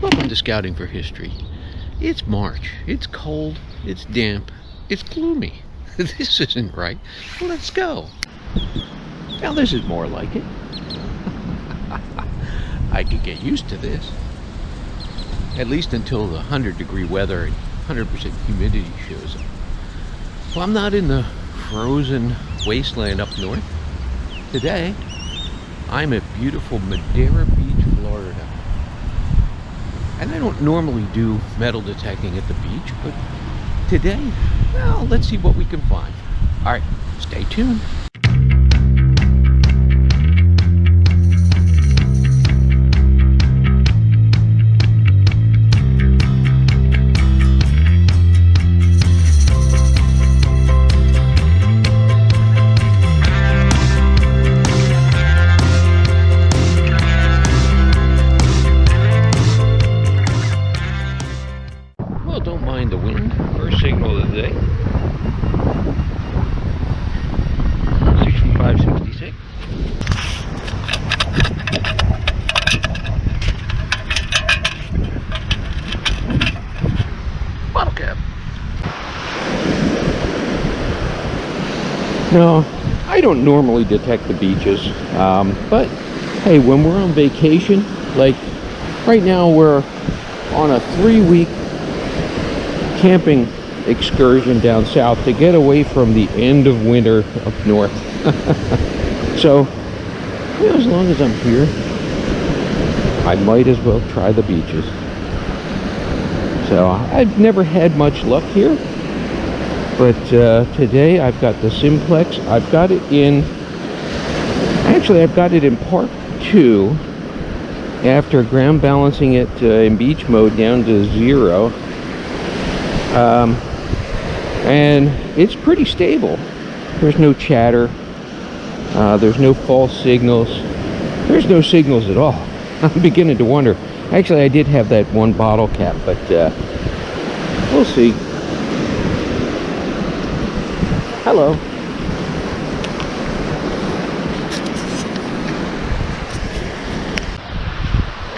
Welcome to Scouting for History. It's March. It's cold. It's damp. It's gloomy. This isn't right. Let's go. Now this is more like it. I could get used to this. At least until the 100-degree weather and 100% humidity shows up. Well, I'm not in the frozen wasteland up north. Today, I'm at beautiful Madeira Beach, Florida. And I don't normally do metal detecting at the beach, but today, well, let's see what we can find. All right, stay tuned. Don't mind the wind. First signal of the day. 6566. Bottle cap. No, I don't normally detect the beaches, but hey, when we're on vacation, like right now we're on a 3-week camping excursion down south to get away from the end of winter up north. So, you know, as long as I'm here, I might as well try the beaches. So, I've never had much luck here, but today I've got the Simplex. I've got it in, actually I've got it in Park 2 after ground balancing it in beach mode down to 0. And it's pretty stable. There's no chatter. There's no false signals. There's no signals at all. I'm beginning to wonder. Actually, I did have that one bottle cap, but we'll see. Hello.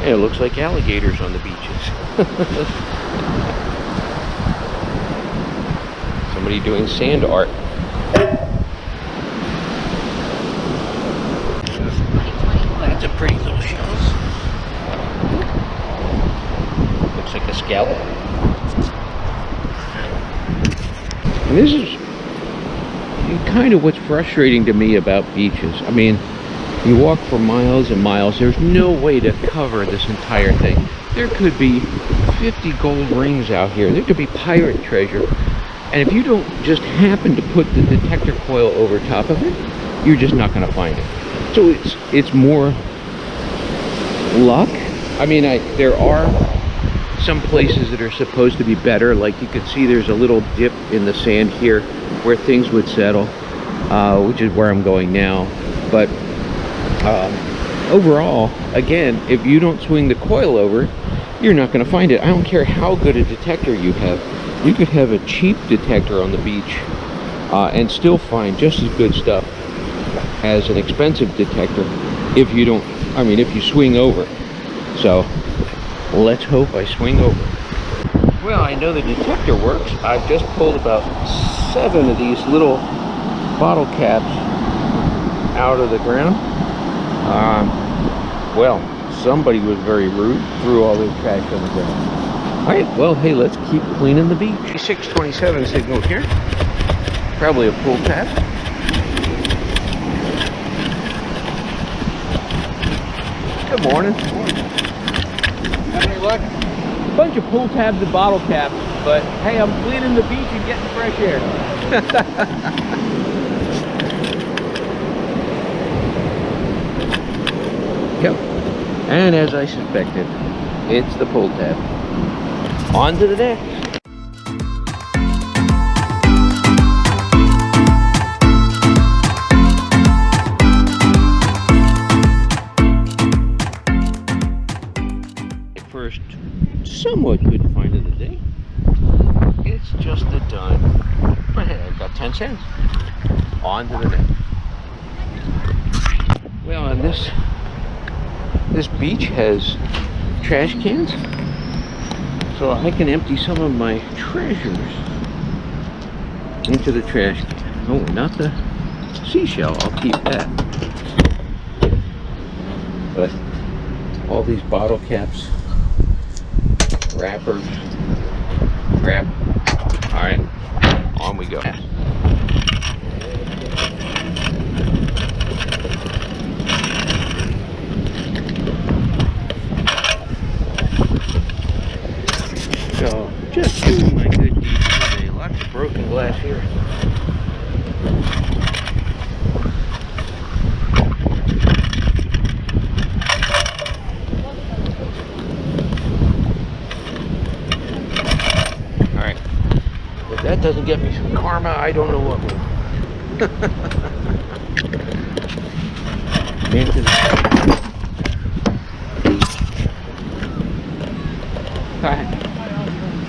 Hey, it looks like alligators on the beaches. Somebody doing sand art. That's a pretty little shell. Looks like a scallop. And this is kind of what's frustrating to me about beaches. I mean, you walk for miles and miles. There's no way to cover this entire thing. There could be 50 gold rings out here. There could be pirate treasure. And if you don't just happen to put the detector coil over top of it, you're just not going to find it. So it's more luck. I mean, there are some places that are supposed to be better. Like you can see there's a little dip in the sand here where things would settle, which is where I'm going now. But overall, again, if you don't swing the coil over, you're not going to find it. I don't care how good a detector you have. You could have a cheap detector on the beach and still find just as good stuff as an expensive detector if you don't, I mean, if you swing over. So let's hope I swing over. Well, I know the detector works. I've just pulled about 7 of these little bottle caps out of the ground. Well, somebody was very rude, threw all their trash on the ground. All right, well, hey, let's keep cleaning the beach. 627 signal here. Probably a pull tab. Good morning. Have any luck? Bunch of pull tabs and bottle caps, but hey, I'm cleaning the beach and getting fresh air. Yep. And as I suspected, it's the pull tab. On to the next. First, somewhat good find of the day. It's just a dime. But hey, I've got 10 cents. On to the next. Well, and this beach has trash cans. so I can empty some of my treasures into the trash can. Oh, not the seashell, I'll keep that. But all these bottle caps, wrappers, crap. Alright, on we go. So, just doing my good deeds today. Lots of broken glass here. Alright. If that doesn't get me some karma, I don't know what will.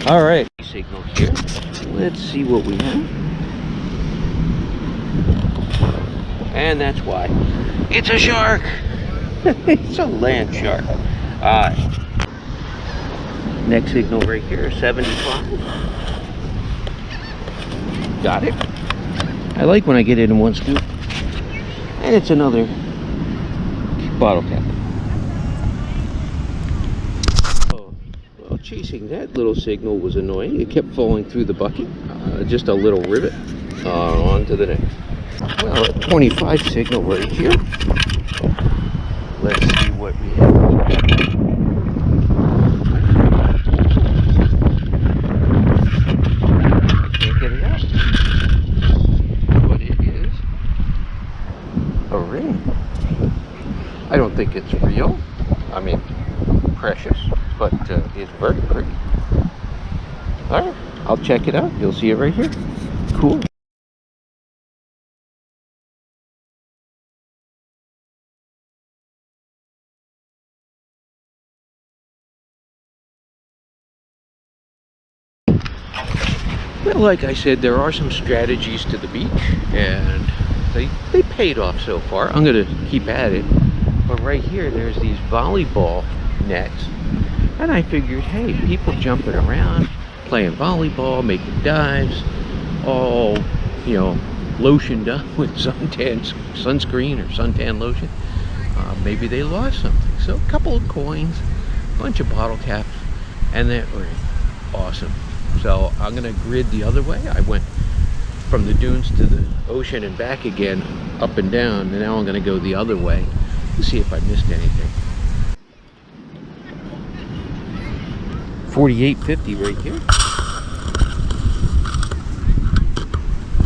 All right, signal here. Let's see what we have. And that's why. It's a shark. It's a land shark. Next signal right here, 75. Got it. I like when I get it in one scoop. And it's another bottle cap. Chasing that little signal was annoying. It kept falling through the bucket. Just a little rivet. On to the next. Well, a 25 signal right here. Let's see what we have. I can't get it out. But it is a ring. I don't think it's real. I mean, precious. But it's very pretty. Alright, I'll check it out. You'll see it right here. Cool. Well, like I said, there are some strategies to the beach, and they paid off so far. I'm going to keep at it. But right here, there's these volleyball nets. And I figured, hey, people jumping around, playing volleyball, making dives, all, you know, lotioned up with sunscreen or suntan lotion. Maybe they lost something. So a couple of coins, a bunch of bottle caps, and that was awesome. So I'm going to grid the other way. I went from the dunes to the ocean and back again, up and down, and now I'm going to go the other way to see if I missed anything. 48.50 right here,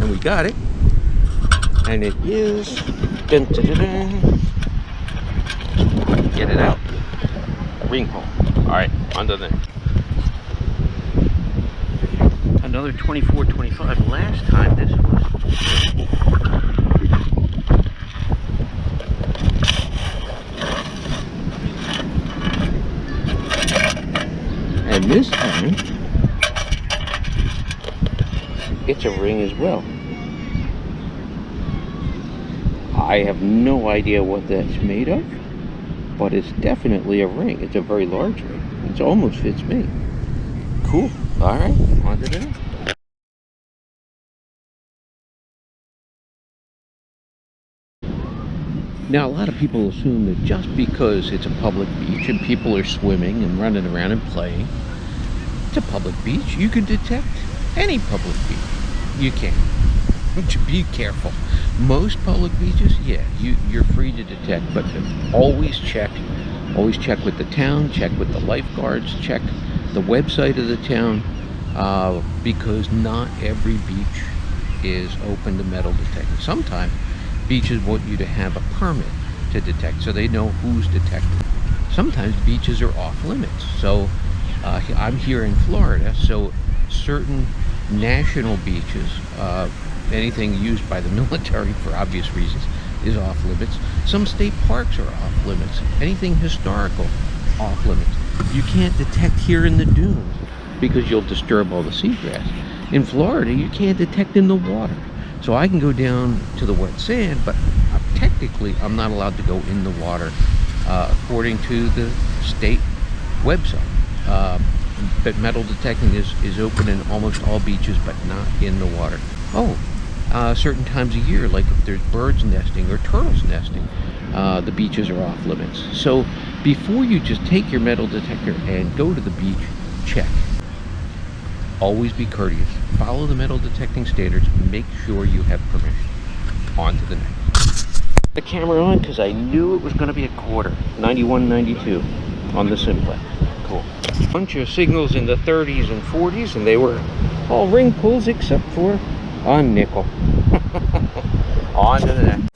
and we got it, and it is get it out, ring hole. All right, on to the next. Another 24.25. Last time this was and this time, it's a ring as well. I have no idea what that's made of, but it's definitely a ring. It's a very large ring. It almost fits me. Cool. All right, on to the next. Now, a lot of people assume that just because it's a public beach and people are swimming and running around and playing, it's a public beach. You can detect any public beach. You can. Be careful. Most public beaches, yeah, you're free to detect, but always check with the town, check with the lifeguards, check the website of the town, because not every beach is open to metal detecting. Sometimes beaches want you to have a permit to detect, so they know who's detecting. Sometimes beaches are off limits. So I'm here in Florida, so certain national beaches, anything used by the military for obvious reasons, is off limits. Some state parks are off limits. Anything historical, off limits. You can't detect here in the dunes because you'll disturb all the seagrass. In Florida, you can't detect in the water. So I can go down to the wet sand, but technically I'm not allowed to go in the water according to the state website. but metal detecting is open in almost all beaches, but not in the water. Certain times of year, like if there's birds nesting or turtles nesting, the beaches are off limits. So before you just take your metal detector and go to the beach, check. Always be courteous. Follow the metal detecting standards. Make sure you have permission. On to the next. The camera on because I knew it was going to be a quarter. 91, 92 on the Simplex. Cool. Bunch of signals in the 30s and 40s, and they were all ring pulls except for a nickel. On to the next.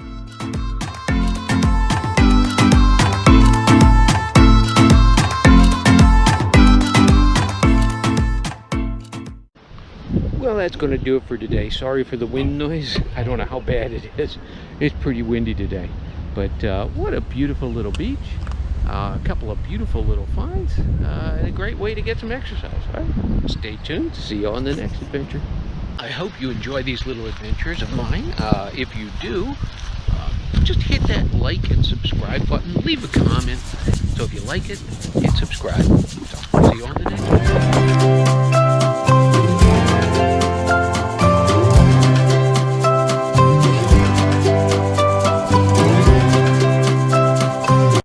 Well, that's going to do it for today. Sorry for the wind noise. I don't know how bad it is. It's pretty windy today. But what a beautiful little beach. A couple of beautiful little finds. And a great way to get some exercise. All right? Stay tuned. See you on the next adventure. I hope you enjoy these little adventures of mine. If you do, just hit that like and subscribe button. Leave a comment. So if you like it, hit subscribe. So, see you on the next one.